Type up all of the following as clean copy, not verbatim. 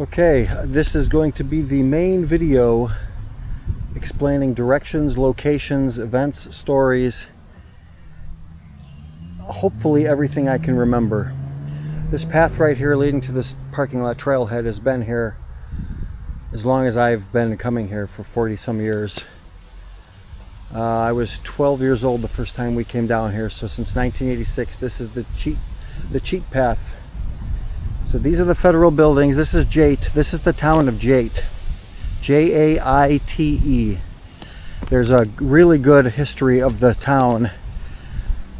Okay, this is going to be the main video explaining directions, locations, events, stories, hopefully everything I can remember. This path right here leading to this parking lot trailhead has been here as long as I've been coming here, for 40 some years. I was 12 years old the first time we came down here, so since 1986 this is the cheat path. So these are the federal buildings. This is Jaite. This is the town of Jaite. J-A-I-T-E. There's a really good history of the town.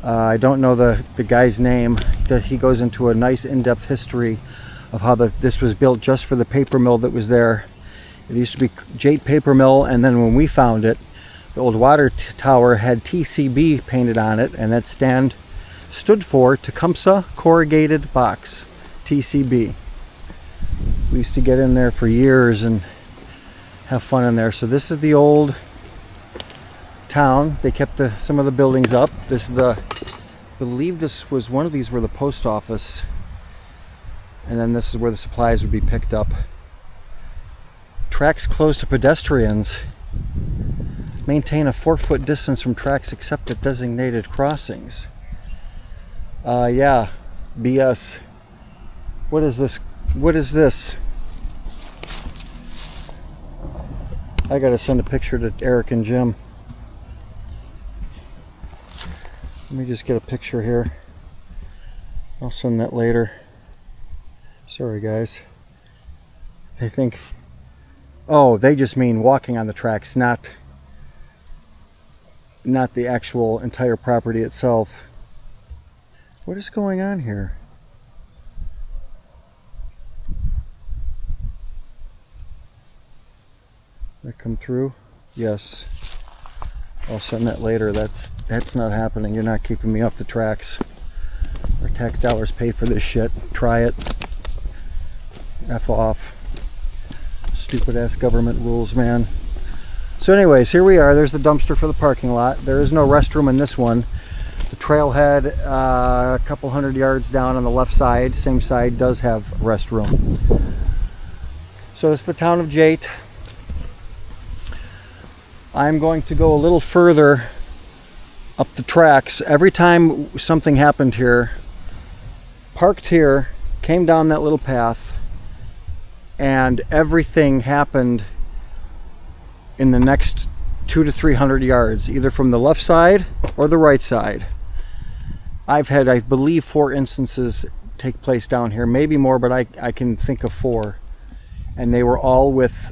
I don't know the guy's name. He goes into a nice in-depth history of how this was built just for the paper mill that was there. It used to be Jaite Paper Mill, and then when we found it, the old water tower had TCB painted on it, and that stood for Tecumseh Corrugated Box. TCB. We used to get in there for years and have fun in there. So this is the old town. They kept some of the buildings up. This is I believe this was one of these were the post office, and then this is where the supplies would be picked up. Tracks closed to pedestrians. Maintain a 4-foot distance from tracks except at designated crossings. Yeah, BS. What is this? What is this? I gotta send a picture to Eric and Jim. Let me just get a picture here. I'll send that later. Sorry guys. They think, oh, they just mean walking on the tracks, not the actual entire property itself. What is going on here? That come through? Yes. I'll send that later. That's not happening. You're not keeping me off the tracks. Our tax dollars pay for this shit. Try it. F off. Stupid ass government rules, man. So anyways, here we are. There's the dumpster for the parking lot. There is no restroom in this one. The trailhead, a couple hundred yards down on the left side, same side, does have a restroom. So it's the town of Jaite. I'm going to go a little further up the tracks. Every time something happened here, parked here, came down that little path, and everything happened in the next 200 to 300 yards, either from the left side or the right side. I've had, I believe, 4 instances take place down here, maybe more, but I can think of 4, and they were all with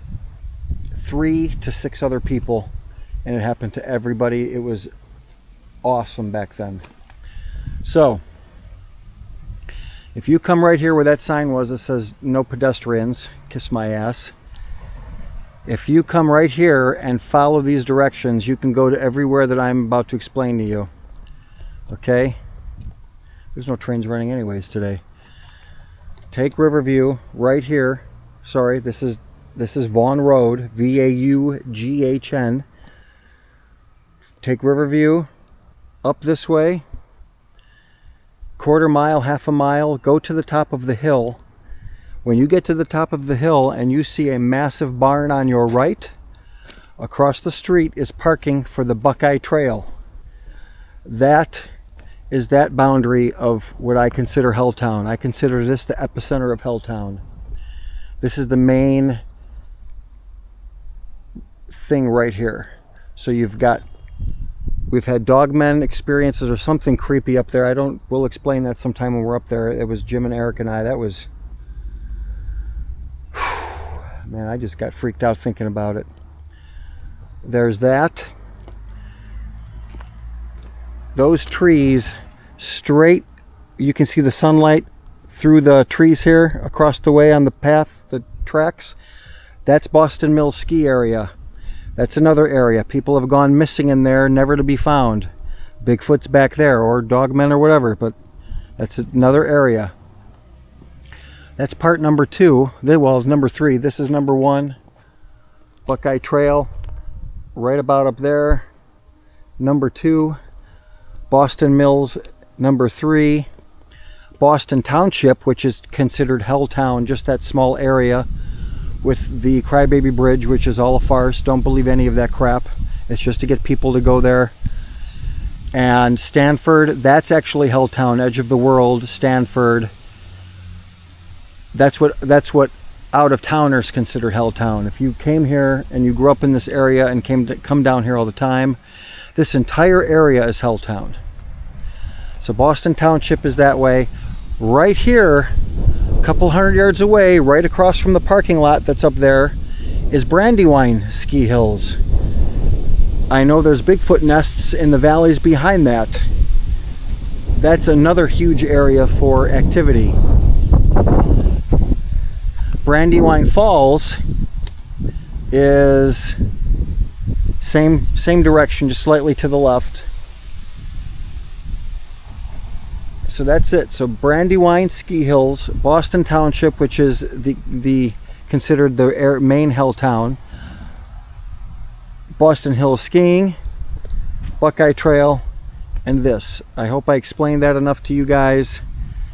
3 to 6 other people, and it happened to everybody. It was awesome back then. So if you come right here where that sign was that says no pedestrians, kiss my ass. If you come right here and follow these directions, you can go to everywhere that I'm about to explain to you. Okay? There's no trains running anyways today. Take Riverview right here. Sorry, this is Vaughn Road, V-A-U-G-H-N. Take Riverview up this way, quarter mile, half a mile, go to the top of the hill. When you get to the top of the hill and you see a massive barn on your right, across the street is parking for the Buckeye Trail. That is that boundary of what I consider Hell Town. I consider this the epicenter of Hell Town. This is the main thing right here. So we've had dogmen experiences or something creepy up there. We'll explain that sometime when we're up there. It was Jim and Eric and I. That was, man, I just got freaked out thinking about it. There's that. Those trees straight, you can see the sunlight through the trees here across the way on the path, the tracks. That's Boston Mills ski area. That's another area. People have gone missing in there, never to be found. Bigfoot's back there, or dogmen or whatever, but that's another area. That's part number 2. Well, it's number 3. This is number 1. Buckeye Trail, right about up there. Number 2. Boston Mills, number 3. Boston Township, which is considered Hell Town, just that small area with the Crybaby Bridge, which is all a farce. Don't believe any of that crap. It's just to get people to go there. And Stanford, that's actually Hell Town, edge of the world, Stanford. That's what out-of-towners consider Hell Town. If you came here and you grew up in this area and come down here all the time, this entire area is Hell Town. So Boston Township is that way. Right here, a couple hundred yards away, right across from the parking lot that's up there, is Brandywine Ski Hills. I know there's Bigfoot nests in the valleys behind that. That's another huge area for activity. Brandywine Falls is same direction, just slightly to the left. So that's it. So Brandywine Ski Hills, Boston Township, which is the considered the main Hell Town, Boston Hills Skiing, Buckeye Trail, and this. I hope I explained that enough to you guys.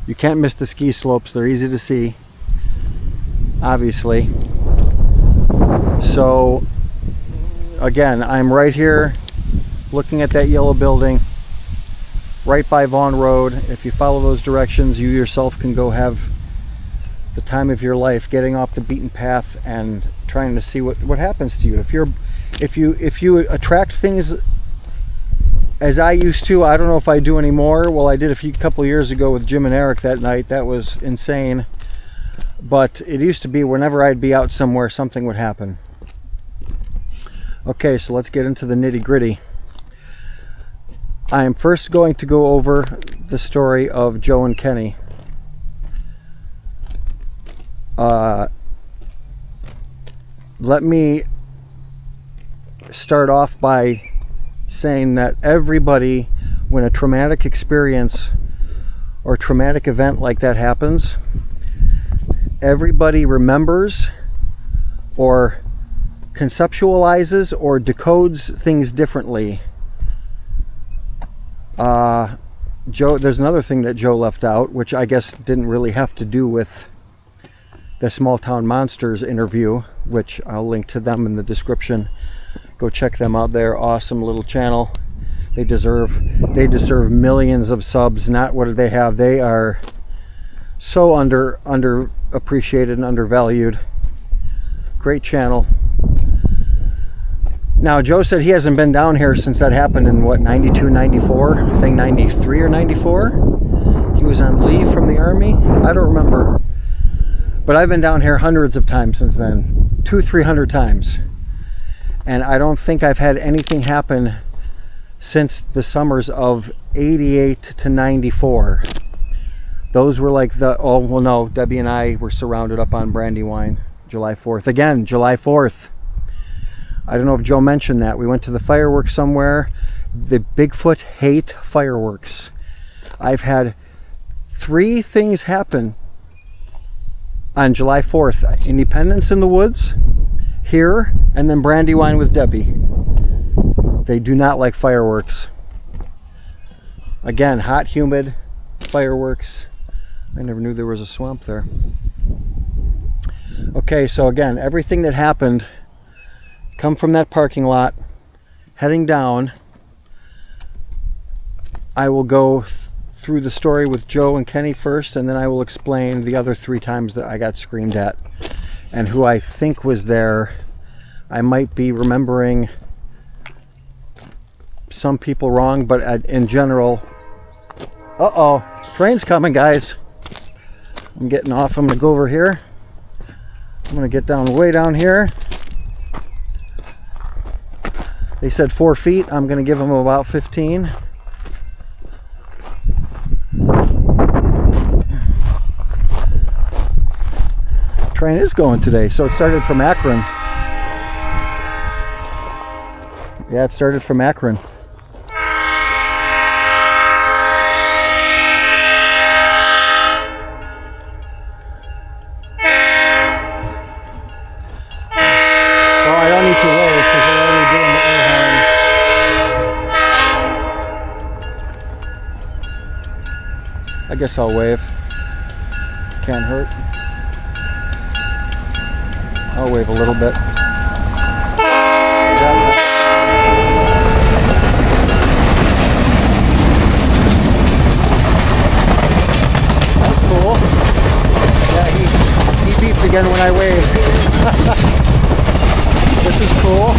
You can't miss the ski slopes. They're easy to see, obviously. So again, I'm right here looking at that yellow building right by Vaughn Road. If you follow those directions, you yourself can go have the time of your life, getting off the beaten path and trying to see what happens to you. If you attract things as I used to, I don't know if I do anymore. Well, I did a couple years ago with Jim and Eric that night. That was insane. But it used to be whenever I'd be out somewhere, something would happen. Okay, so let's get into the nitty-gritty. I am first going to go over the story of Joe and Kenny. Let me start off by saying that everybody, when a traumatic experience or traumatic event like that happens, everybody remembers or conceptualizes or decodes things differently. Joe, there's another thing that Joe left out, which I guess didn't really have to do with the Small Town Monsters interview, which I'll link to them in the description. Go check them out. They're awesome little channel. They deserve millions of subs. Not what do they have? They are so underappreciated and undervalued. Great channel. Now, Joe said he hasn't been down here since that happened in, what, 92, 94? I think 93 or 94? He was on leave from the Army? I don't remember. But I've been down here hundreds of times since then. 200-300 times. And I don't think I've had anything happen since the summers of 88 to 94. Those were like oh, well, no, Debbie and I were surrounded up on Brandywine, July 4th. Again, July 4th. I don't know if Joe mentioned that. We went to the fireworks somewhere. The Bigfoot hate fireworks. I've had 3 things happen on July 4th. Independence in the Woods, here, and then Brandywine with Debbie. They do not like fireworks. Again, hot, humid, fireworks. I never knew there was a swamp there. Okay, so again, everything that happened come from that parking lot, heading down. I will go through the story with Joe and Kenny first, and then I will explain the other 3 times that I got screamed at and who I think was there. I might be remembering some people wrong, but in general... Uh-oh, train's coming, guys. I'm getting off. I'm gonna go over here. I'm gonna get down way down here. They said 4 feet. I'm going to give them about 15. Train is going today, so it started from Akron. Yeah, it started from Akron. Well, I don't need to wave because they're already doing the air horn. I guess I'll wave. Can't hurt. I'll wave a little bit. That's cool. Yeah, he beeps again when I wave. This is cool.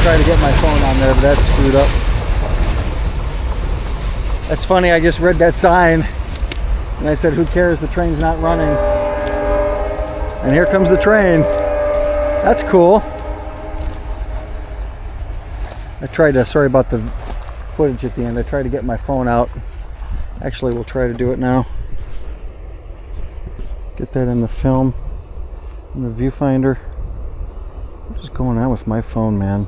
Try to get my phone on there, but that's screwed up. That's funny, I just read that sign and I said, who cares, the train's not running. And here comes the train. That's cool. I tried to, sorry about the footage at the end, I tried to get my phone out. Actually, we'll try to do it now. Get that in the film, in the viewfinder. What is going on with my phone, man?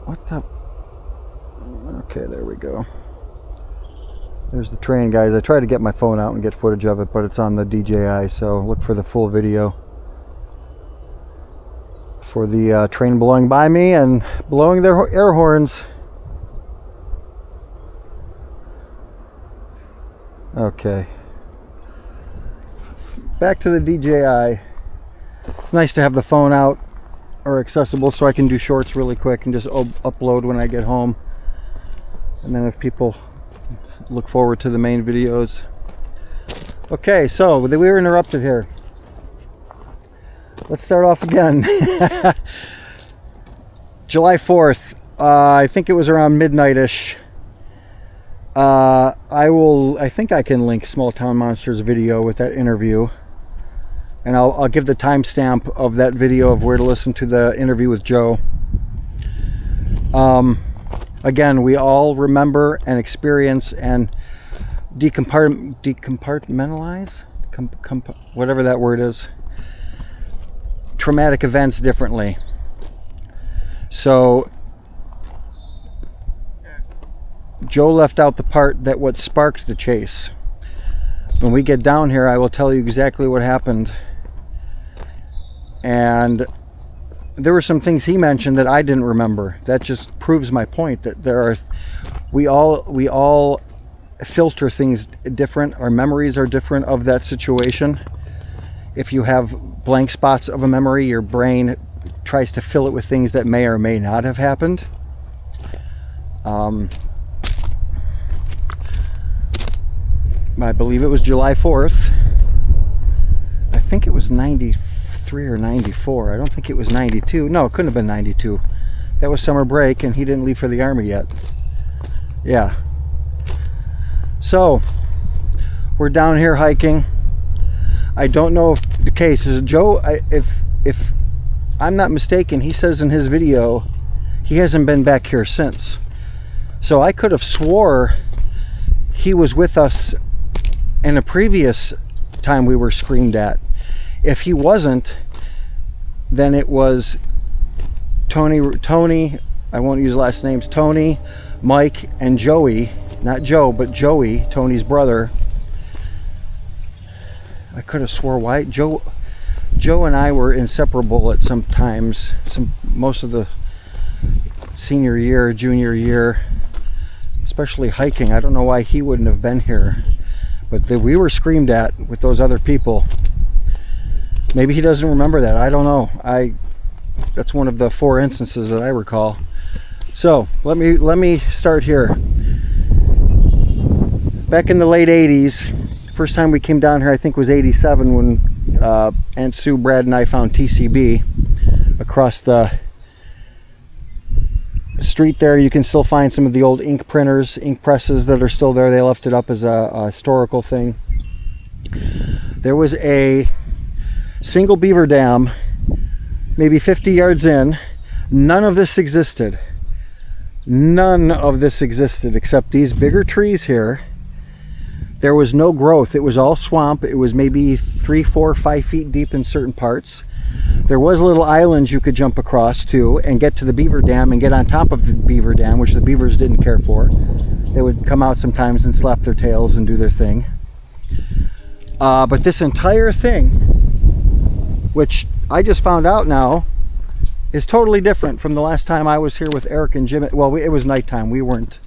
What the? Okay, there we go. There's the train, guys. I tried to get my phone out and get footage of it, but it's on the DJI, so look for the full video for the train blowing by me and blowing their air horns. Okay. Back to the DJI. It's nice to have the phone out or accessible so I can do shorts really quick and just upload when I get home. And then if people look forward to the main videos. Okay, so we were interrupted here. Let's start off again. July 4th, I think it was around midnight-ish. I think I can link Small Town Monsters video with that interview. And I'll give the timestamp of that video of where to listen to the interview with Joe. Again, we all remember and experience and decompartmentalize, whatever that word is, traumatic events differently. So Joe left out the part that what sparked the chase. When we get down here, I will tell you exactly what happened. And there were some things he mentioned that I didn't remember. That just proves my point that we all filter things different. Our memories are different of that situation. If you have blank spots of a memory, your brain tries to fill it with things that may or may not have happened. I believe it was July 4th. I think it was 93 or 94. I don't think it was 92. No, it couldn't have been 92. That was summer break and he didn't leave for the army yet. Yeah. So we're down here hiking. I don't know if the case is Joe. If I'm not mistaken, he says in his video he hasn't been back here since. So I could have swore he was with us in a previous time we were screamed at. If he wasn't, then it was Tony, I won't use last names, Tony, Mike, and Joey. Not Joe, but Joey, Tony's brother. I could have swore why Joe and I were inseparable at some times, most of the senior year, junior year, especially hiking. I don't know why he wouldn't have been here, but we were screamed at with those other people. Maybe he doesn't remember that. I don't know. That's one of the 4 instances that I recall. So let me start here. Back in the late 80s, first time we came down here I think was 87 when Aunt Sue, Brad, and I found TCB across the street there. You can still find some of the old ink printers, ink presses that are still there. They left it up as a historical thing. There was a single beaver dam maybe 50 yards in. None of this existed. None of this existed except these bigger trees here. There was no growth. It was all swamp. It was maybe 3, 4, 5 feet deep in certain parts. There was little islands you could jump across to and get to the beaver dam and get on top of the beaver dam, which the beavers didn't care for. They would come out sometimes and slap their tails and do their thing. But this entire thing, which I just found out now, is totally different from the last time I was here with Eric and Jim. Well, it was nighttime. We weren't,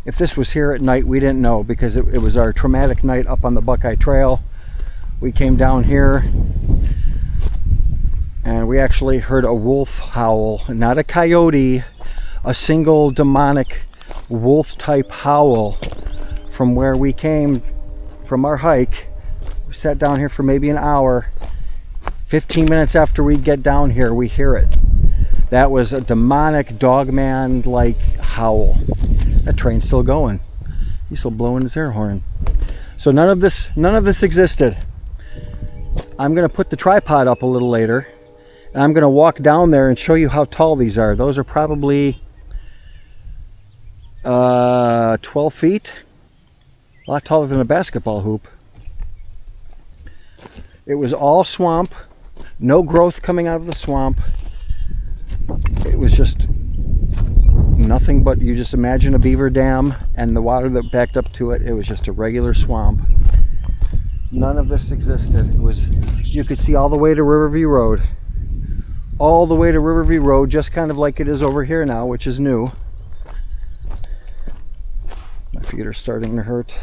if this was here at night, we didn't know, because it was our traumatic night up on the Buckeye Trail. We came down here and we actually heard a wolf howl, not a coyote, a single demonic wolf type howl from where we came from our hike. We sat down here for maybe an hour. 15 minutes after we get down here, we hear it. That was a demonic dogman like howl. That train's still going. He's still blowing his air horn. So none of this existed. I'm gonna put the tripod up a little later, and I'm gonna walk down there and show you how tall these are. Those are probably 12 feet, a lot taller than a basketball hoop. It was all swamp, no growth coming out of the swamp. It was just nothing but, you just imagine a beaver dam and the water that backed up to it. It was just a regular swamp. None of this existed. It was, you could see all the way to Riverview Road. All the way to Riverview Road, just kind of like it is over here now, which is new. My feet are starting to hurt.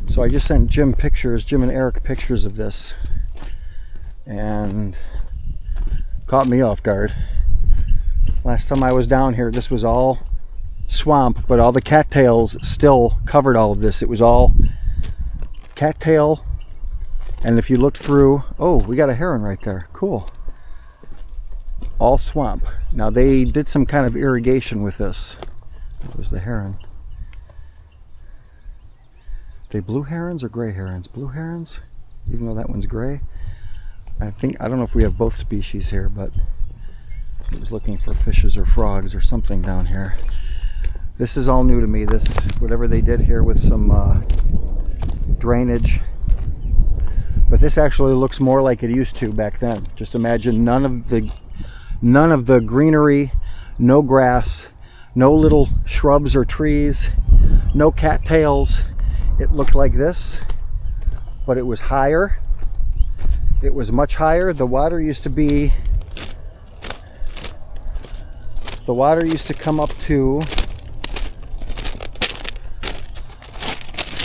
So I just sent Jim and Eric pictures of this, and caught me off guard. Last time I was down here, this was all swamp, but all the cattails still covered all of this. It was all cattail, and if you looked through, oh, we got a heron right there. Cool. All swamp. Now they did some kind of irrigation with this. That was the heron. They blue herons or gray herons? Blue herons, even though that one's gray. I don't know if we have both species here, but I was looking for fishes or frogs or something down here. This is all new to me. This, whatever they did here with some drainage. But this actually looks more like it used to back then. Just imagine none of the greenery, no grass, no little shrubs or trees, no cattails. It looked like this, but it was higher. It was much higher. The water used to come up to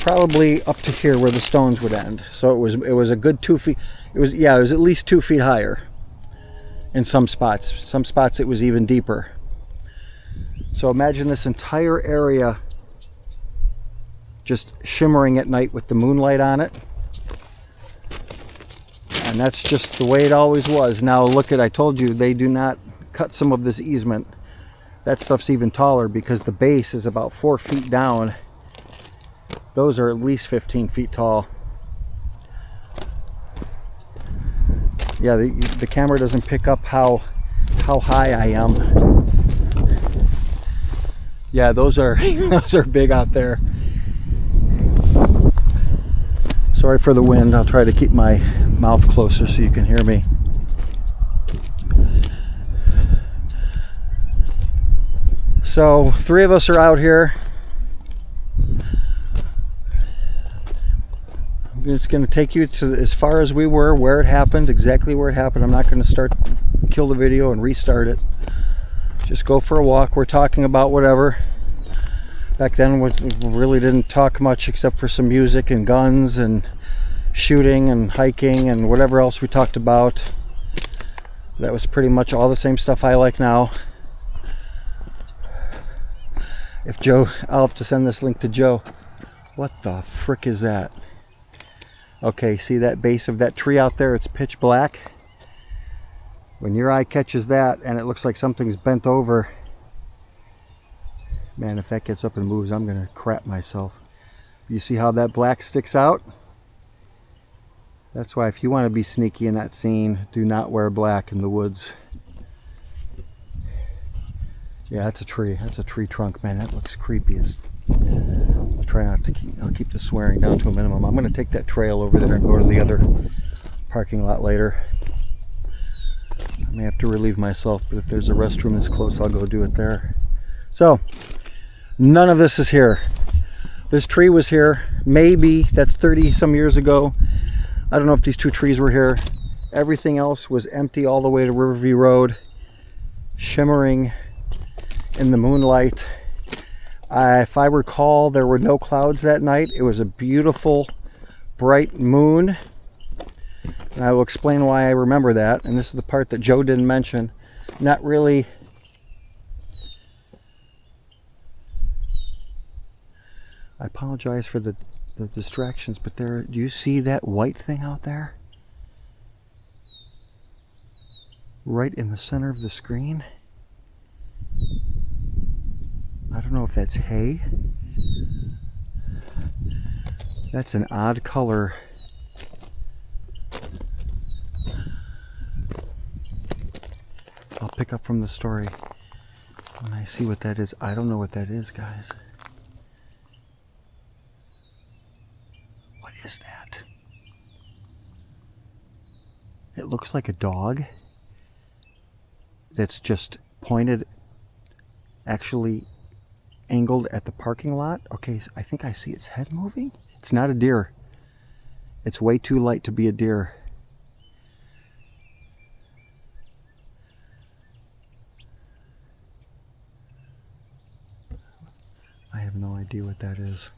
probably up to here where the stones would end. So it was a good 2 feet. It was at least 2 feet higher in some spots. Some spots it was even deeper. So imagine this entire area just shimmering at night with the moonlight on it. And that's just the way it always was. Now look at, I told you they do not cut some of this easement. That stuff's even taller because the base is about 4 feet down. Those are at least 15 feet tall. Yeah, the camera doesn't pick up how high I am. Yeah, those are big out there. Sorry for the wind. I'll try to keep my mouth closer so you can hear me. So 3 of us are out here. It's going to take you to as far as we were, where it happened, exactly where it happened. I'm not going to kill the video and restart it. Just go for a walk. We're talking about whatever. Back then we really didn't talk much except for some music and guns and shooting and hiking and whatever else we talked about. That was pretty much all the same stuff I like now. If Joe, I'll have to send this link to Joe. What the frick is that? Okay, see that base of that tree out there? It's pitch black. When your eye catches that and it looks like something's bent over, man, if that gets up and moves, I'm gonna crap myself. You see how that black sticks out? That's why if you want to be sneaky in that scene, do not wear black in the woods. Yeah, that's a tree. That's a tree trunk, man. That looks creepy as... I'll try not to I'll keep the swearing down to a minimum. I'm going to take that trail over there and go to the other parking lot later. I may have to relieve myself, but if there's a restroom that's close, I'll go do it there. So, none of this is here. This tree was here. Maybe that's 30 some years ago. I don't know if these two trees were here. Everything else was empty all the way to Riverview Road, shimmering in the moonlight. If I recall, there were no clouds that night. It was a beautiful, bright moon. And I will explain why I remember that. And this is the part that Joe didn't mention. Not really... I apologize for the distractions, but there, do you see that white thing out there? Right in the center of the screen? I don't know if that's hay. That's an odd color. I'll pick up from the story when I see what that is. I don't know what that is, guys. What is that? It looks like a dog that's just pointed, actually angled at the parking lot. Okay, so I think I see its head moving. It's not a deer. It's way too light to be a deer. I have no idea what that is.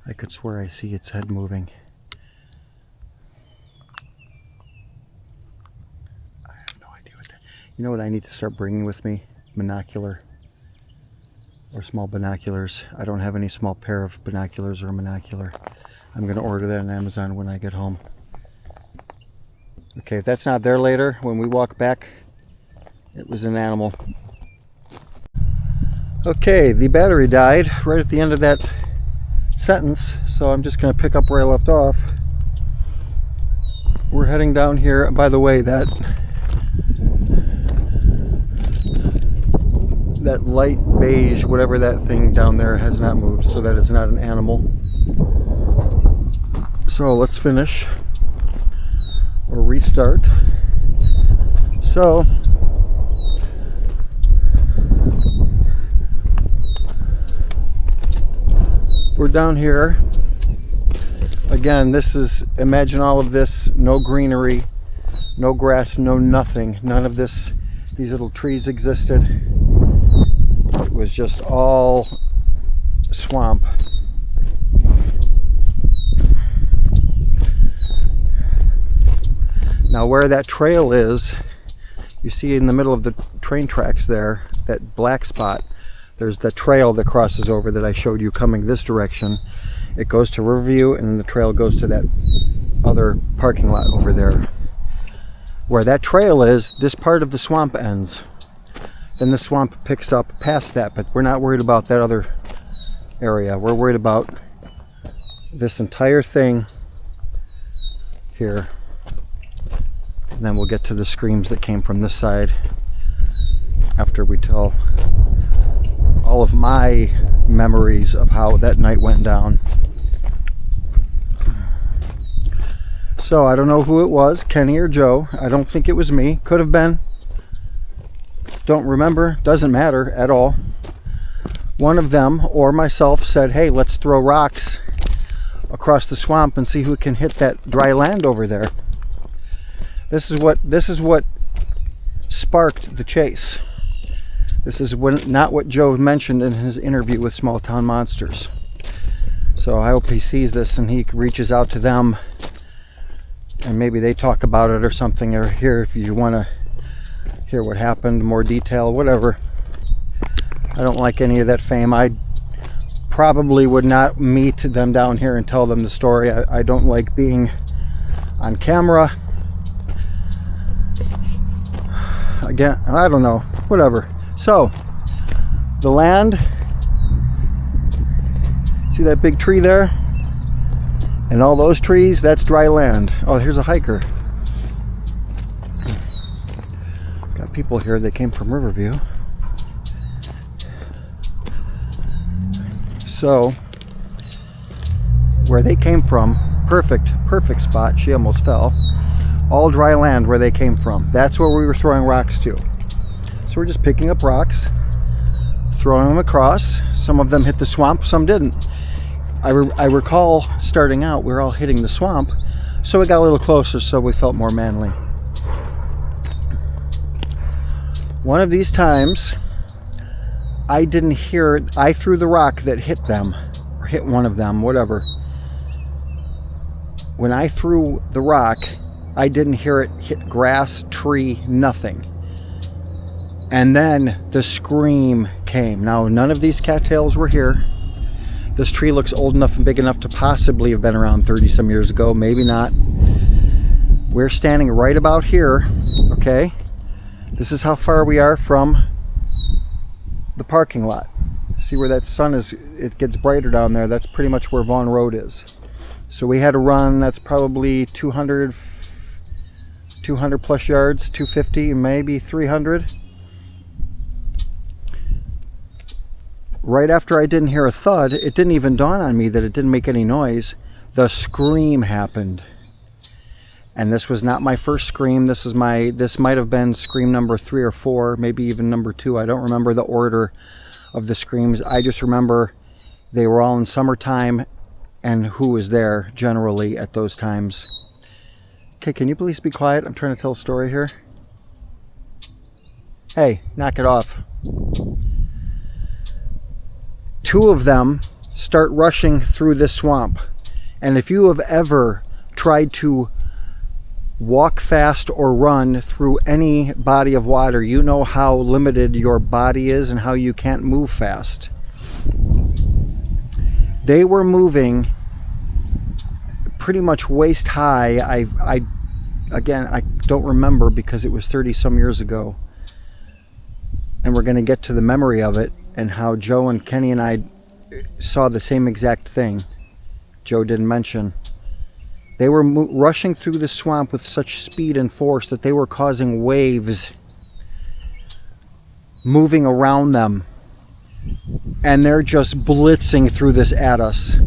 I could swear I see its head moving. I have no idea what that... You know what I need to start bringing with me? Binocular. Or small binoculars. I don't have any small pair of binoculars or a monocular. I'm going to order that on Amazon when I get home. Okay, if that's not there later, when we walk back, it was an animal. Okay, the battery died right at the end of that sentence, so I'm just going to pick up where I left off. We're heading down here. By the way, that light beige, whatever that thing down there, has not moved, so that is not an animal. So let's finish or restart. So we're down here again. This is, imagine all of this, no greenery, no grass, no nothing, none of this. These little trees existed. It was just all swamp. Now where that trail is, you see in the middle of the train tracks there, that black spot, there's the trail that crosses over that I showed you coming this direction. It goes to Riverview, and then the trail goes to that other parking lot over there. Where that trail is, this part of the swamp ends. Then the swamp picks up past that, but we're not worried about that other area. We're worried about this entire thing here. And then we'll get to the screams that came from this side after we tell all of my memories of how that night went down. So I don't know who it was, Kenny or Joe. I don't think it was me. Could have been. Don't remember. Doesn't matter at all. One of them or myself said, hey, let's throw rocks across the swamp and see who can hit that dry land over there. This is what sparked the chase. This is not what Joe mentioned in his interview with Small Town Monsters. So I hope he sees this and he reaches out to them, and maybe they talk about it or something, or here if you want to hear what happened, more detail, whatever. I don't like any of that fame. I probably would not meet them down here and tell them the story. I don't like being on camera. Again, I don't know, whatever. So the land, see that big tree there and all those trees, that's dry land. Oh, here's a hiker. Got people here that came from Riverview. So where they came from, perfect spot. She almost fell. All dry land where they came from. That's where we were throwing rocks to. So we're just picking up rocks, throwing them across. Some of them hit the swamp, some didn't. I recall starting out, we were all hitting the swamp, so we got a little closer, so we felt more manly. One of these times, I didn't hear, I threw the rock that hit them, or hit one of them, whatever. When I threw the rock, I didn't hear it hit grass, tree, nothing. And then the scream came. Now, none of these cattails were here. This tree looks old enough and big enough to possibly have been around 30 some years ago, maybe not. We're standing right about here, okay? This is how far we are from the parking lot. See where that sun is, it gets brighter down there. That's pretty much where Vaughn Road is. So we had to run, that's probably 200 plus yards, 250, maybe 300. Right after I didn't hear a thud, it didn't even dawn on me that it didn't make any noise. The scream happened. And this was not my first scream. This might have been scream number 3 or 4, maybe even number 2. I don't remember the order of the screams. I just remember they were all in summertime and who was there generally at those times. Okay, can you please be quiet? I'm trying to tell a story here. Hey, knock it off. 2 of them start rushing through this swamp. And if you have ever tried to walk fast or run through any body of water, you know how limited your body is and how you can't move fast. They were moving pretty much waist high. Again, I don't remember because it was 30 some years ago. And we're going to get to the memory of it and how Joe and Kenny and I saw the same exact thing. Joe didn't mention. They were rushing through the swamp with such speed and force that they were causing waves moving around them. And they're just blitzing through this at us.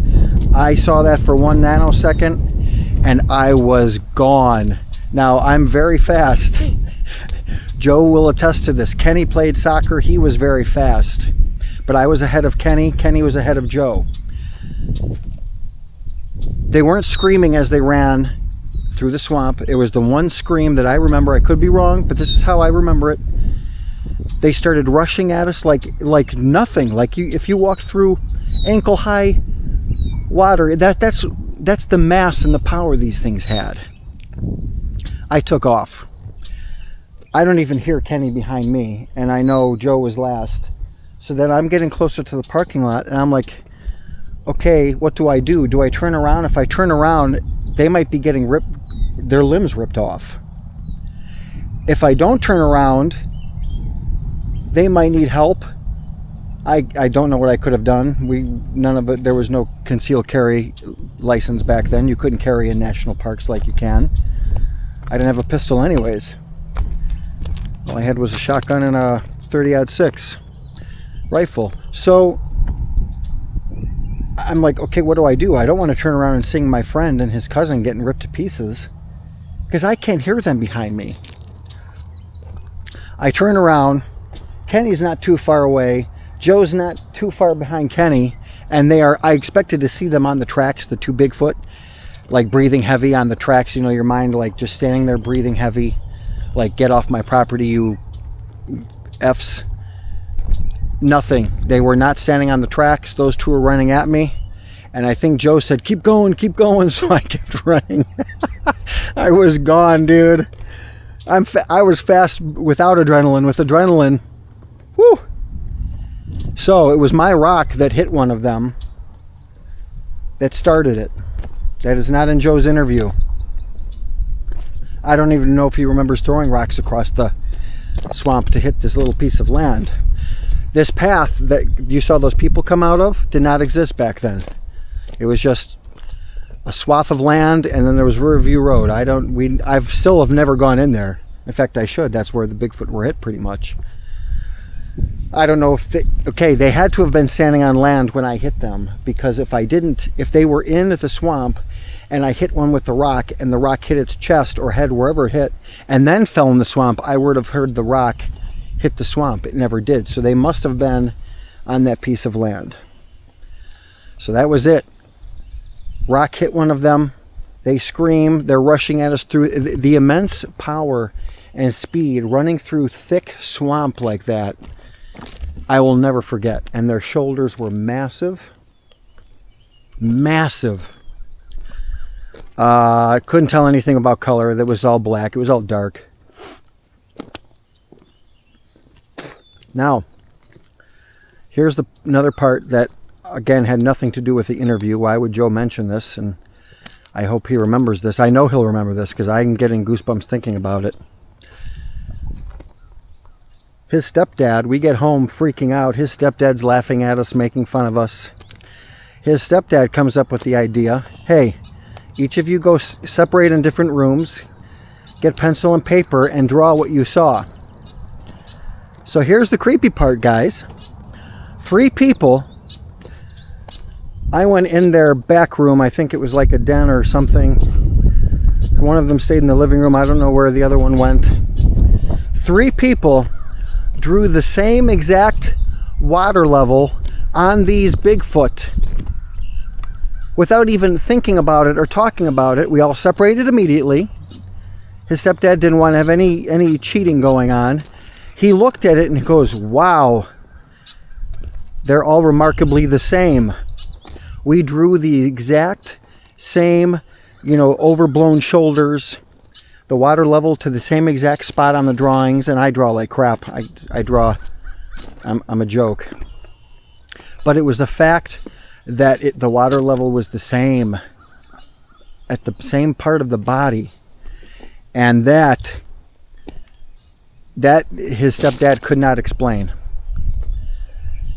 I saw that for 1 nanosecond and I was gone. Now, I'm very fast. Joe will attest to this. Kenny played soccer. He was very fast. But I was ahead of Kenny. Kenny was ahead of Joe. They weren't screaming as they ran through the swamp. It was the one scream that I remember. I could be wrong, but this is how I remember it. They started rushing at us like nothing. Like if you walked through ankle-high water, that's the mass and the power these things had. I took off. I don't even hear Kenny behind me, and I know Joe was last. So then I'm getting closer to the parking lot, and I'm like, okay, what do I do? Do I turn around? If I turn around, they might be getting their limbs ripped off. If I don't turn around, they might need help. I don't know what I could have done. None of it. There was no concealed carry license back then. You couldn't carry in national parks like you can. I didn't have a pistol anyways. All I had was a shotgun and a 30-06 rifle. So I'm like, okay, what do? I don't want to turn around and sing my friend and his cousin getting ripped to pieces because I can't hear them behind me. I turn around. Kenny's not too far away. Joe's not too far behind Kenny. And I expected to see them on the tracks, the 2 Bigfoot, like breathing heavy on the tracks. You know, your mind like just standing there breathing heavy. Like, get off my property, you F's. Nothing. They were not standing on the tracks. Those 2 were running at me. And I think Joe said, keep going, so I kept running. I was gone, dude. I was fast without adrenaline. With adrenaline, whew. So it was my rock that hit one of them that started it. That is not in Joe's interview. I don't even know if he remembers throwing rocks across the swamp to hit this little piece of land. This path that you saw those people come out of did not exist back then. It was just a swath of land, and then there was Riverview Road. I've still have never gone in there. In fact, I should. That's where the Bigfoot were hit pretty much. I don't know if they, okay, they had to have been standing on land when I hit them, because if they were in the swamp and I hit one with the rock and the rock hit its chest or head, wherever it hit, and then fell in the swamp, I would have heard the rock hit the swamp. It never did. So they must have been on that piece of land. So that was it. Rock hit one of them. They scream. They're rushing at us through the immense power and speed running through thick swamp like that. I will never forget. And their shoulders were massive. Massive. I couldn't tell anything about color. That was all black. It was all dark. Now, here's another part that, again, had nothing to do with the interview. Why would Joe mention this? And I hope he remembers this. I know he'll remember this because I'm getting goosebumps thinking about it. His stepdad, we get home freaking out. His stepdad's laughing at us, making fun of us. His stepdad comes up with the idea, hey, each of you go separate in different rooms, get pencil and paper, and draw what you saw. So here's the creepy part, guys. 3 people. I went in their back room. I think it was like a den or something. One of them stayed in the living room. I don't know where the other one went. 3 people drew the same exact water level on these Bigfoot without even thinking about it or talking about it. We all separated immediately. His stepdad didn't want to have any cheating going on. He looked at it and he goes, wow, they're all remarkably the same. We drew the exact same, overblown shoulders, the water level to the same exact spot on the drawings, and I draw like crap. I draw, I'm a joke. But it was the fact that the water level was the same at the same part of the body, and that his stepdad could not explain.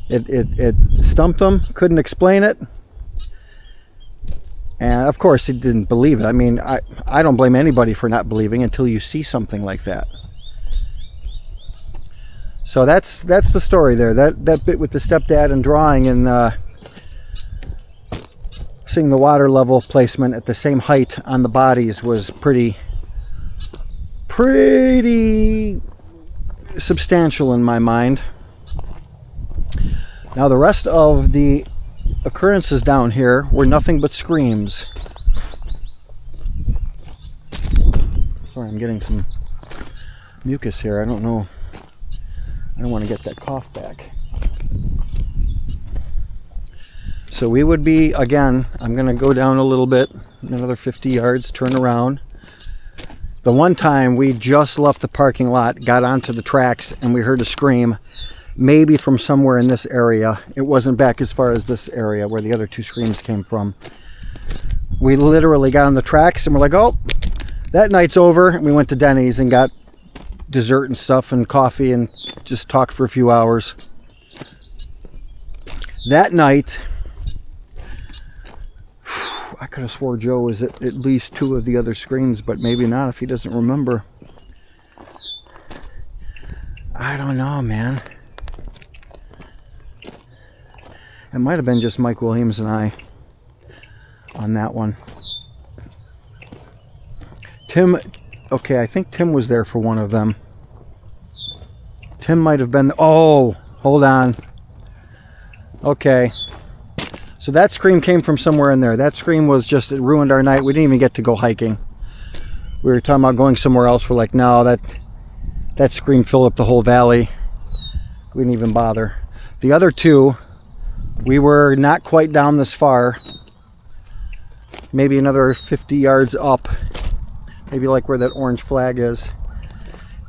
It stumped him, couldn't explain it. And of course he didn't believe it. I mean, I don't blame anybody for not believing until you see something like that. So that's the story there. That bit with the stepdad and drawing and seeing the water level placement at the same height on the bodies was pretty substantial in my mind. Now the rest of the occurrences down here were nothing but screams. Sorry, I'm getting some mucus here. I don't know. I don't want to get that cough back. So we would be, again, I'm going to go down a little bit, another 50 yards, turn around. The one time we just left the parking lot, got onto the tracks, and we heard a scream, maybe from somewhere in this area. It wasn't back as far as this area where the other 2 screams came from. We literally got on the tracks and we're like, oh, that night's over. And we went to Denny's and got dessert and stuff and coffee and just talked for a few hours. That night, I could have swore Joe was at least 2 of the other screams, but maybe not if he doesn't remember. I don't know, man. It might have been just Mike Williams and I on that one. Tim, okay, I think Tim was there for one of them. Tim might have been, oh, hold on. Okay. So that scream came from somewhere in there. That scream was just, it ruined our night. We didn't even get to go hiking. We were talking about going somewhere else. We're like, no, that scream filled up the whole valley. We didn't even bother. The other 2, we were not quite down this far. Maybe another 50 yards up. Maybe like where that orange flag is.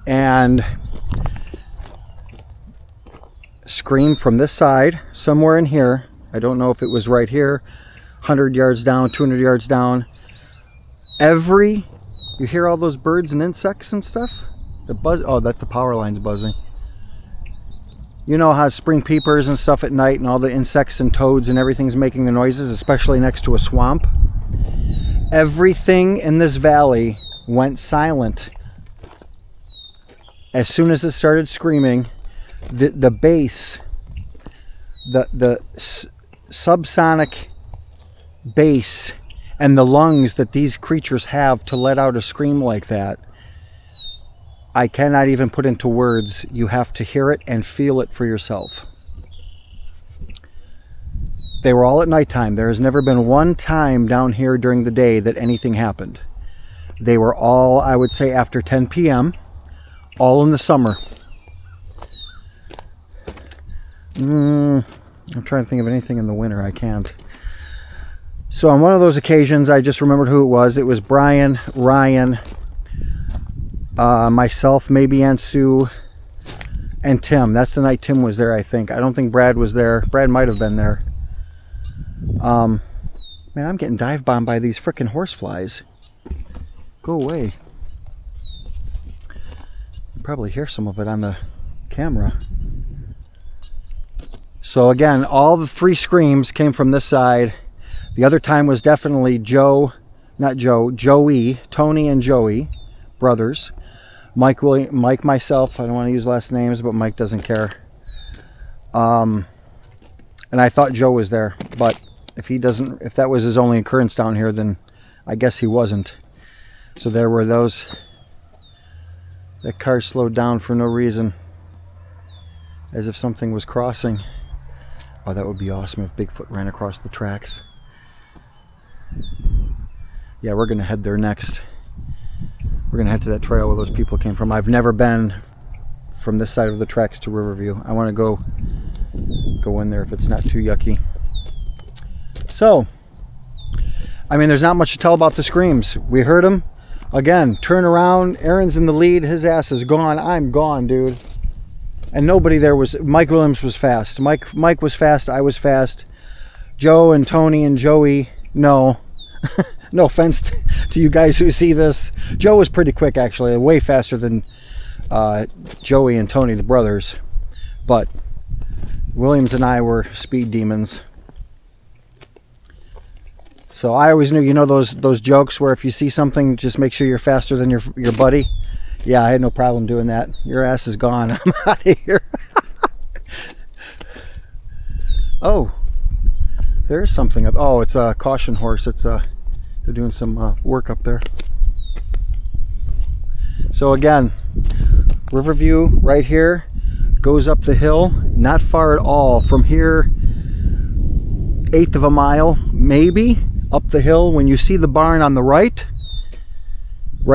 And scream from this side, somewhere in here. I don't know if it was right here, 100 yards down, 200 yards down. You hear all those birds and insects and stuff? The buzz, oh, that's the power lines buzzing. You know how spring peepers and stuff at night and all the insects and toads and everything's making the noises, especially next to a swamp? Everything in this valley went silent. As soon as it started screaming, the bass, the subsonic bass and the lungs that these creatures have to let out a scream like that, I cannot even put into words. You have to hear it and feel it for yourself. They were all at nighttime. There has never been one time down here during the day that anything happened. They were all, I would say, after 10 p.m., all in the summer. I'm trying to think of anything in the winter. I can't. So on one of those occasions, I just remembered who it was. It was Brian, Ryan, myself, maybe Aunt Sue, and Tim. That's the night Tim was there, I think. I don't think Brad was there. Brad might have been there. Man, I'm getting dive bombed by these frickin' horseflies. Go away. You probably hear some of it on the camera. So again, all the 3 screams came from this side. The other time was definitely Joey, Tony and Joey, brothers. Mike, myself, I don't want to use last names, but Mike doesn't care. And I thought Joe was there, but if that was his only occurrence down here, then I guess he wasn't. So there were those. That car slowed down for no reason, as if something was crossing. Oh, that would be awesome if Bigfoot ran across the tracks. Yeah, we're gonna head there next. We're gonna head to that trail where those people came from. I've never been from this side of the tracks to Riverview. I want to go in there if it's not too yucky. So, I mean, there's not much to tell about the screams. We heard them. Again, turn around. Aaron's in the lead. His ass is gone. I'm gone, dude. And nobody there was. Mike Williams was fast. Mike was fast. I was fast. Joe and Tony and Joey, no. No offense to you guys who see this. Joe was pretty quick, actually. Way faster than Joey and Tony, the brothers. But Williams and I were speed demons. So I always knew, you know those jokes where if you see something, just make sure you're faster than your buddy? Yeah, I had no problem doing that. Your ass is gone. I'm out of here. Oh, there's something up. Oh, it's a caution horse. It's they're doing some work up there. So again, Riverview right here goes up the hill, not far at all from here. 1/8 of a mile, maybe, up the hill. When you see the barn on the right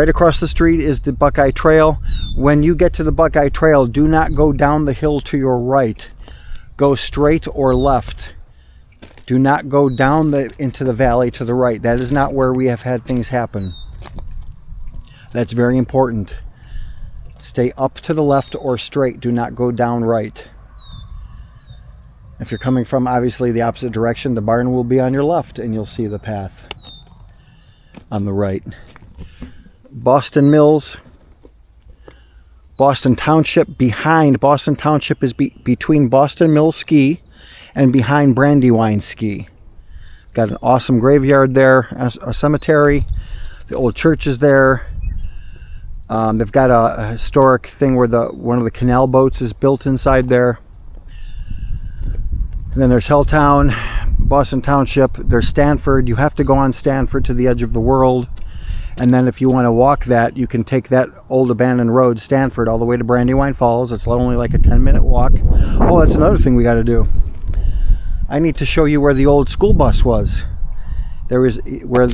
across the street is the Buckeye Trail. When you get to the Buckeye Trail, do not go down the hill to your right. Go straight or left. Do not go down into the valley to the right. That is not where we have had things happen. That's very important. Stay up to the left or straight. Do not go down right. If you're coming from obviously the opposite direction, the barn will be on your left and you'll see the path on the right. Boston Mills, Boston Township. Behind Boston Township is between Boston Mills Ski and behind Brandywine Ski. Got an awesome graveyard there, a cemetery. The old church is there. They've got a historic thing where one of the canal boats is built inside there. And then there's Helltown, Boston Township. There's Stanford. You have to go on Stanford to the edge of the world. And then if you want to walk that, you can take that old abandoned road, Stanford, all the way to Brandywine Falls. It's only like a 10-minute walk. Oh, that's another thing we got to do. I need to show you where the old school bus was. Where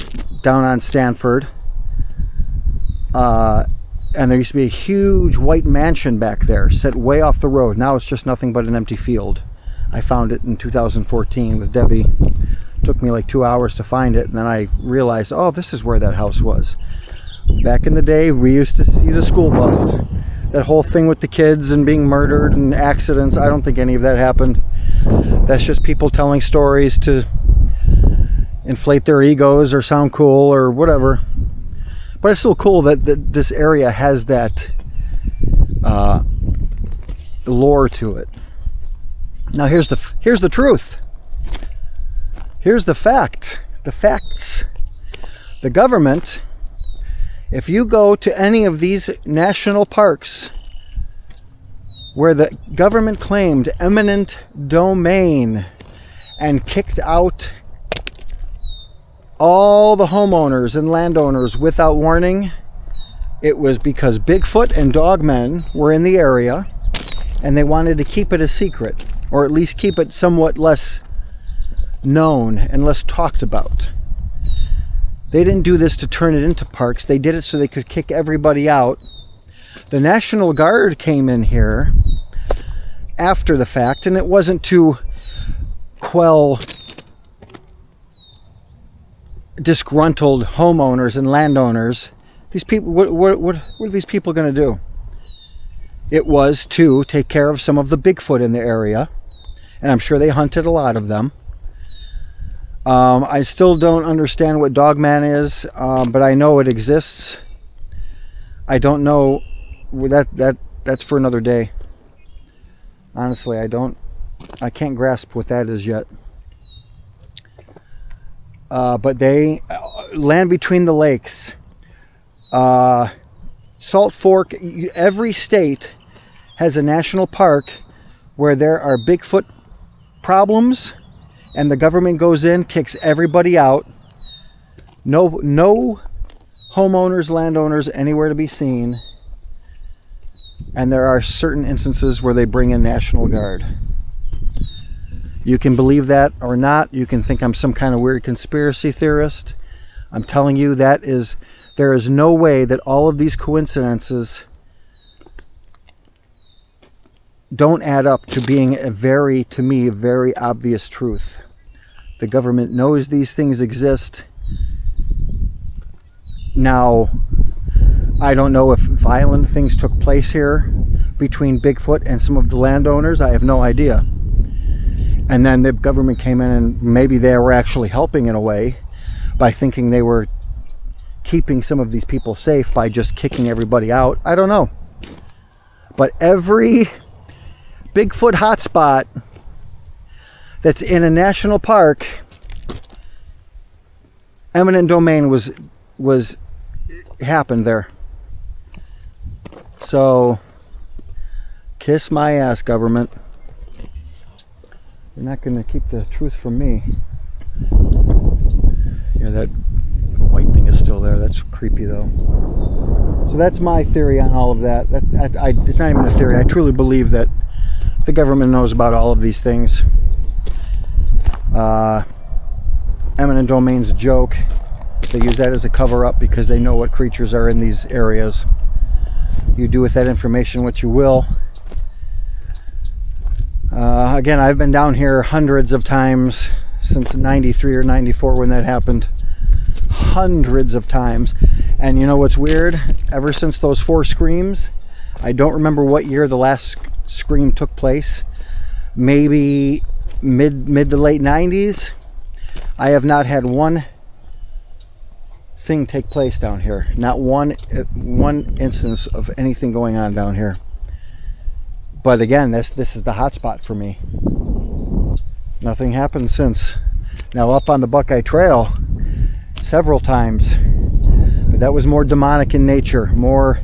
down on Stanford. And there used to be a huge white mansion back there, set way off the road. Now it's just nothing but an empty field. I found it in 2014 with Debbie. It took me like 2 hours to find it, and then I realized, oh, this is where that house was. Back in the day, we used to see the school bus. That whole thing with the kids and being murdered and accidents, I don't think any of that happened. That's just people telling stories to inflate their egos or sound cool or whatever. But it's still cool that this area has that lore to it. Now here's the truth. Here's the fact. The facts. The government, if you go to any of these national parks where the government claimed eminent domain and kicked out all the homeowners and landowners without warning. It was because Bigfoot and dogmen were in the area and they wanted to keep it a secret, or at least keep it somewhat less known and less talked about. They didn't do this to turn it into parks. They did it so they could kick everybody out. The National Guard came in here after the fact, and it wasn't to quell disgruntled homeowners and landowners. These people, what are these people going to do? It was to take care of some of the Bigfoot in the area, and I'm sure they hunted a lot of them. I still don't understand what Dogman is, but I know it exists. I don't know, that's for another day. Honestly, I can't grasp what that is yet. But they land between the lakes. Salt Fork, every state has a national park where there are Bigfoot problems, and the government goes in, kicks everybody out. No homeowners, landowners anywhere to be seen. And there are certain instances where they bring in National Guard. You can believe that or not. You can think I'm some kind of weird conspiracy theorist. I'm telling you, there is no way that all of these coincidences don't add up to being to me, a very obvious truth. The government knows these things exist. Now, I don't know if violent things took place here between Bigfoot and some of the landowners. I have no idea. And then the government came in, and maybe they were actually helping in a way by thinking they were keeping some of these people safe by just kicking everybody out. I don't know. But every Bigfoot hotspot that's in a national park, eminent domain was happened there. So kiss my ass, government. You're not going to keep the truth from me. Yeah, that white thing is still there. That's creepy though. So that's my theory on all of that. It's not even a theory. I truly believe that the government knows about all of these things. Eminent domain's a joke. They use that as a cover-up because they know what creatures are in these areas. You do with that information what you will. Again, I've been down here hundreds of times since 93 or 94 when that happened. Hundreds of times. And you know what's weird? Ever since those 4 screams, I don't remember what year the last scream took place. Maybe mid to late 90s. I have not had one thing take place down here. Not one instance of anything going on down here. But again, this is the hot spot for me. Nothing happened since. Now up on the Buckeye Trail several times, but that was more demonic in nature. More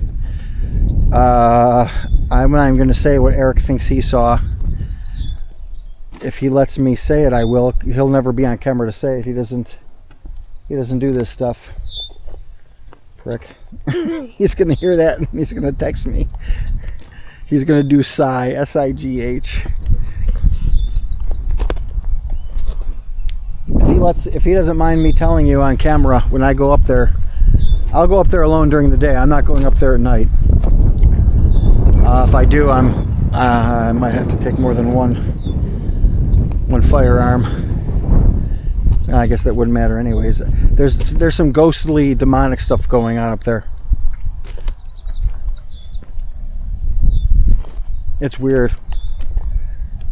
I'm not even going to say what Eric thinks he saw. If he lets me say it, I will. He'll never be on camera to say it. He doesn't do this stuff. Prick. He's going to hear that and he's going to text me. He's going to do sigh, S-I-G-H. If he doesn't mind me telling you on camera when I go up there, I'll go up there alone during the day. I'm not going up there at night. If I do, I might have to take more than one firearm. I guess that wouldn't matter anyways. There's some ghostly demonic stuff going on up there. It's weird.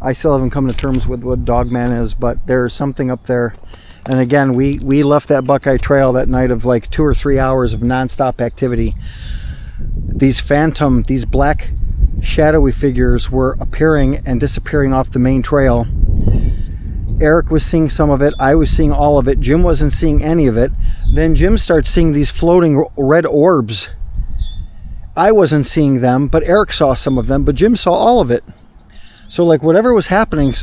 I still haven't come to terms with what Dogman is, but there's something up there. And again, we left that Buckeye Trail that night of like 2 or 3 hours of non-stop activity. These black shadowy figures were appearing and disappearing off the main trail. Eric was seeing some of it. I was seeing all of it. Jim wasn't seeing any of it. Then Jim starts seeing these floating red orbs. I wasn't seeing them, but Eric saw some of them, but Jim saw all of it. So like whatever was happening,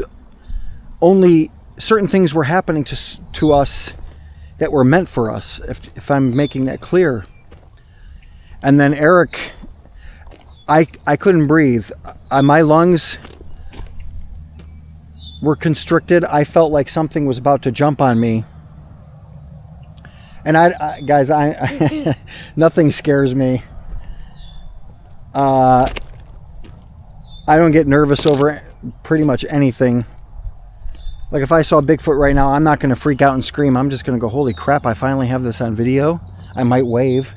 only certain things were happening to us that were meant for us, if I'm making that clear. And then Eric, I couldn't breathe. My lungs were constricted. I felt like something was about to jump on me. And guys, nothing scares me. I don't get nervous over pretty much anything. Like if I saw Bigfoot right now, I'm not going to freak out and scream. I'm just going to go, holy crap, I finally have this on video. I might wave,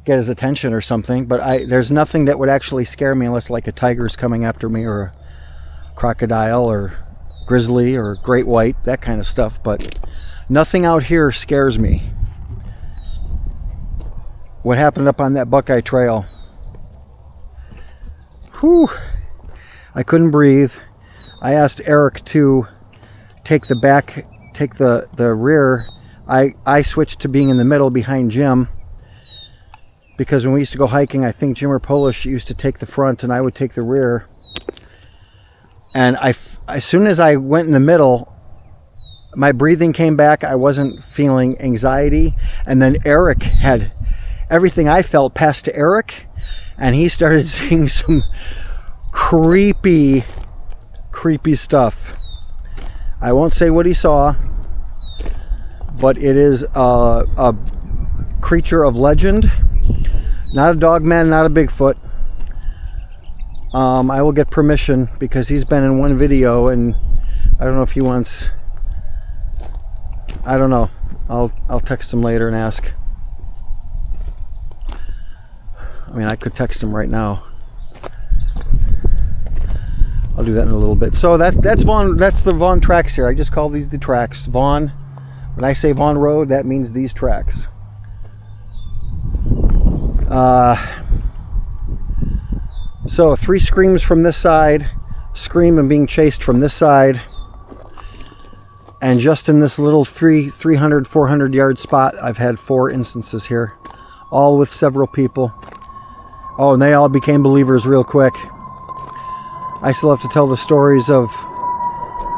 get his attention or something, but there's nothing that would actually scare me unless like a tiger's coming after me, or a crocodile or grizzly or great white, that kind of stuff. But nothing out here scares me. What happened up on that Buckeye Trail? Whew, I couldn't breathe. I asked Eric to take the back, take the rear. I switched to being in the middle behind Jim, because when we used to go hiking, I think Jim or Polish used to take the front and I would take the rear. And as soon as I went in the middle, my breathing came back. I wasn't feeling anxiety. And then Eric had everything I felt passed to Eric, and he started seeing some creepy stuff. I won't say what he saw, but it is a creature of legend. Not a dogman, not a Bigfoot. I will get permission because he's been in one video, and I don't know if he wants. I don't know. I'll text him later and ask. I mean, I could text him right now. I'll do that in a little bit. So that's Vaughn. That's the Vaughn tracks here. I just call these the tracks. Vaughn. When I say Vaughn Road, that means these tracks. So 3 screams from this side, scream and being chased from this side, and just in this little 300, 400 yard spot, I've had 4 instances here, all with several people. Oh, and they all became believers real quick. I still have to tell the stories of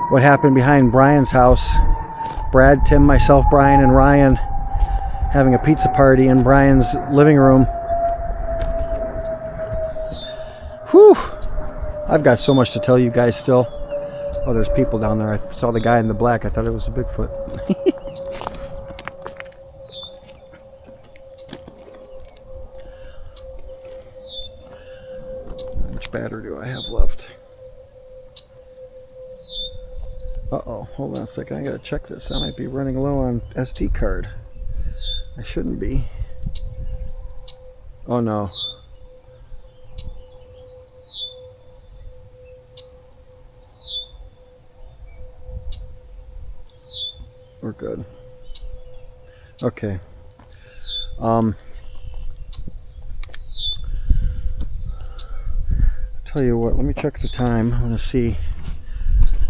what happened behind Brian's house. Brad, Tim, myself, Brian, and Ryan having a pizza party in Brian's living room. Whew! I've got so much to tell you guys still. Oh, there's people down there. I saw the guy in the black. I thought it was a Bigfoot. How much battery do I have left? Uh-oh, hold on a second. I gotta check this. I might be running low on SD card. I shouldn't be. Oh no. We're good. Okay. Tell you what, let me check the time. I want to see,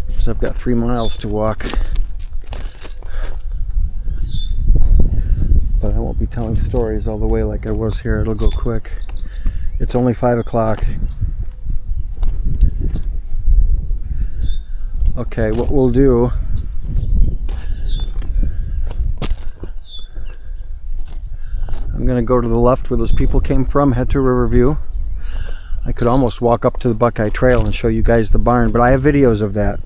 because I've got 3 miles to walk. But I won't be telling stories all the way like I was here. It'll go quick. It's only 5 o'clock. Okay, what we'll do, I'm going to go to the left where those people came from, head to Riverview. I could almost walk up to the Buckeye Trail and show you guys the barn, but I have videos of that.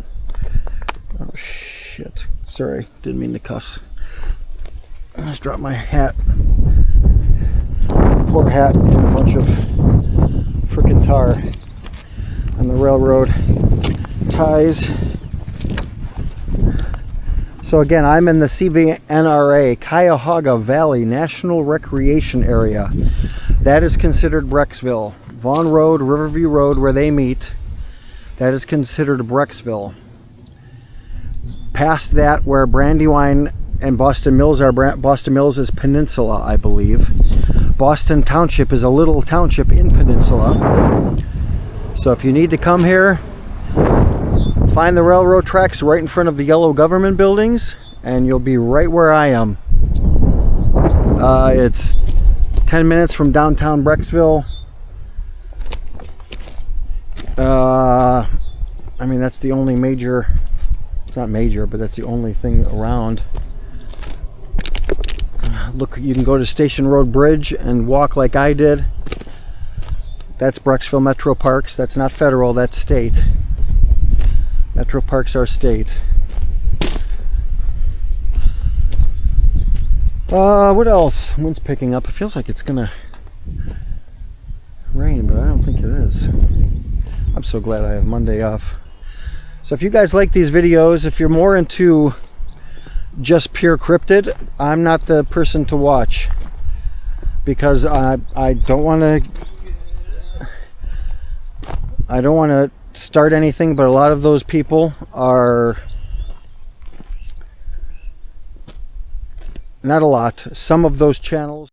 Oh shit. Sorry, didn't mean to cuss. I just dropped my hat. Poor hat and a bunch of frickin' tar on the railroad ties. So again, I'm in the CVNRA, Cuyahoga Valley National Recreation Area. That is considered Brecksville. Vaughn Road, Riverview Road, where they meet, that is considered Brecksville. Past that, where Brandywine and Boston Mills are, Boston Mills is Peninsula, I believe. Boston Township is a little township in Peninsula. So if you need to come here, find the railroad tracks right in front of the yellow government buildings, and you'll be right where I am. It's 10 minutes from downtown Brecksville. I mean, that's the only major, it's not major, but that's the only thing around. Look, you can go to Station Road Bridge and walk like I did. That's Brecksville Metro Parks. That's not federal, that's state. Metro Parks are state. What else? Wind's picking up. It feels like it's gonna rain, but I don't think it is. I'm so glad I have Monday off. So if you guys like these videos, if you're more into just pure cryptid, I'm not the person to watch, because I don't want to start anything, but a lot of those people are, not a lot, some of those channels